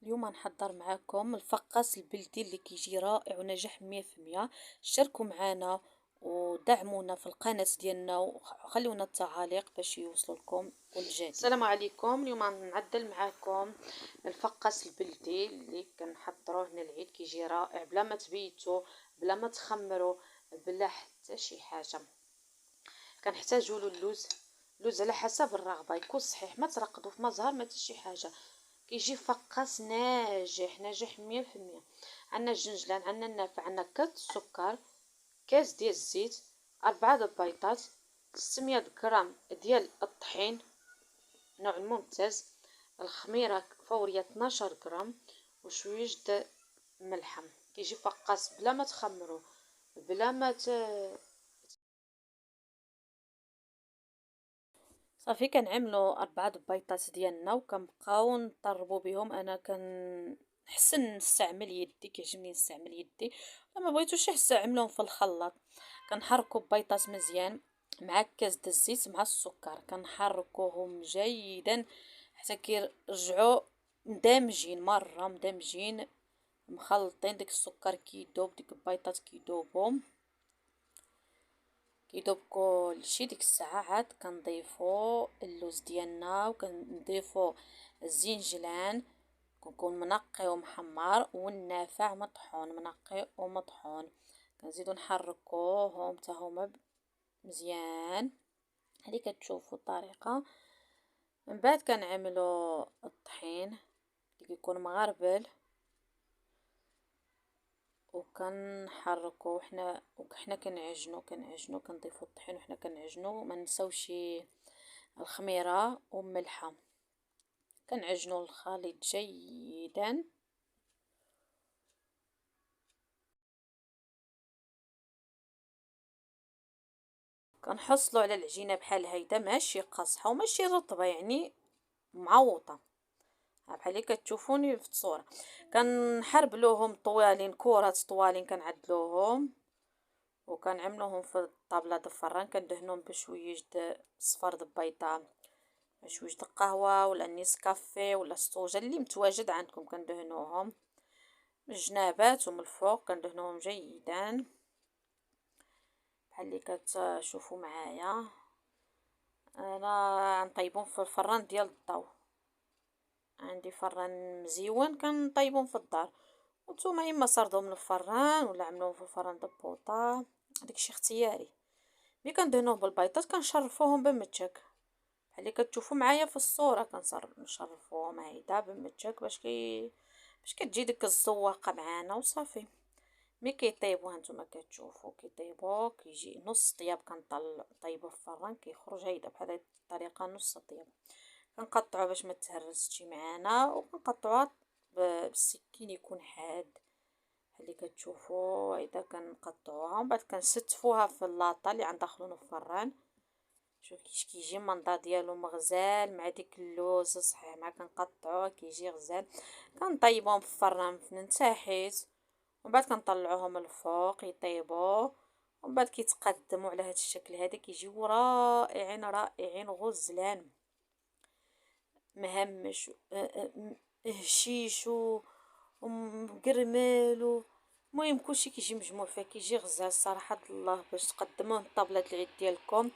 اليوم نحضر معاكم الفقاس البلدي اللي كيجي رائع ونجح 100%. اشتركوا معنا ودعمونا في القناة ديالنا وخلونا التعاليق باش يوصلوا لكم كل جديد. السلام عليكم. اليوم غنعدل معاكم الفقاس البلدي اللي كنحضروه للعيد، كيجي رائع بلا ما تبيتو، بلا ما تخمروا، بلا حتى شي حاجه. كنحتاجوا له اللوز على حسب الرغبه، يكون صحيح، ما ترقدوا في مزهر ما شي حاجه. كيجي فقاس ناجح 100%. عندنا الجنجلان، عندنا النافع، عندنا كاس السكر، كاس ديال الزيت، 4 البيضات، 600 غرام ديال الطحين نوع الممتاز، الخميره فوريه 12 غرام، وشويش د ملحه. كيجي فقاس بلا ما تخمروا، بلا ما صافي. كنعملوا 4 البيضات ديالنا وكنبقاو نطربوا بهم. انا كنحسن نستعمل يدي، كيعجبني نستعمل يدي. لما بغيتوش استعملوهم في الخلاط. كنحركوا البيضات مزيان مع كاس د الزيت مع السكر، كنحركوهم جيدا حتى كيرجعوا مدامجين، مره مدامجين مخلطين. ديك السكر كيدوب، ديك البيضات كيدوبوا، كيدوب كلشي. ديك الساعه عاد كنضيفو اللوز ديالنا وكنضيفو الزنجلان، كنكون منقي ومحمر، والنافع مطحون منقي ومطحون. كنزيدو نحركوهم حتى هما مزيان. هادي كتشوفوا الطريقه. من بعد كنعملو الطحين اللي كيكون مغربل وكنحركو وحنا كنعجنو كنضيفو الطحين وحنا كنعجنو. ما نساوش الخميره وملحه. كنعجنو الخليط جيدا. كنحصلو على العجينه بحال هيدا، ماشي قاصحه وماشي رطبه، يعني معوطه بحال اللي كتشوفوني في الصوره. كنحربلوهم طوالين، كرات طوالين كنعدلوهم وكنعملوهم في الطابله د الفران. كندهنوهم بشويه د صفر د البيضه، شويه د قهوه ولا نيسكافيه ولا الصوجه اللي متواجد عندكم. كندهنوهم من الجنابات ومن الفوق، كندهنوهم جيدا بحال اللي كتشوفوا معايا. انا نطيبهم في الفران ديال الضو، عندي فران مزيون كنطيبهم في الدار. وانتم اما سردوهم من الفران ولا عملوهم في الفران دبوطه، داكشي اختياري. ملي كندهنوهم بالبيضات كنشرفوهم بمتشك بحال اللي كتشوفوا معايا في الصوره. كنشرفوهم هيدا بمتشك باش كتجي ديك الزواقه معانا وصافي. ملي كيطيبوا هانتوما كتشوفوا كيطيبوا، كيجي نص طياب كنطيبوه في الفران، كيخرج هيدا بحال هاد الطريقه نص طياب. كنقطعوه باش ما تهرسش معانا، وكنقطعوه بالسكين يكون حاد بحال اللي كتشوفوا هيدا. كنقطعوها ومن بعد كنستفوها في اللاطه اللي غندخلوه في الفران. شوف كيجي المنظر ديالو مغزال مع ديك اللوز صحيح، مع كنقطعوه كيجي غزال. كنطيبوهم في الفران من تحت ومن بعد كنطلعوهم الفوق يطيبوا. ومن بعد كيتقدموا على هذا الشكل هذا، كيجيو رائعين رائعين غزلان مهمش هشيش ومقرمل المهم كلشي كيجي مجموع فيه، كيجي غزال صراحه الله باش تقدموه لطابله العيد ديالكم.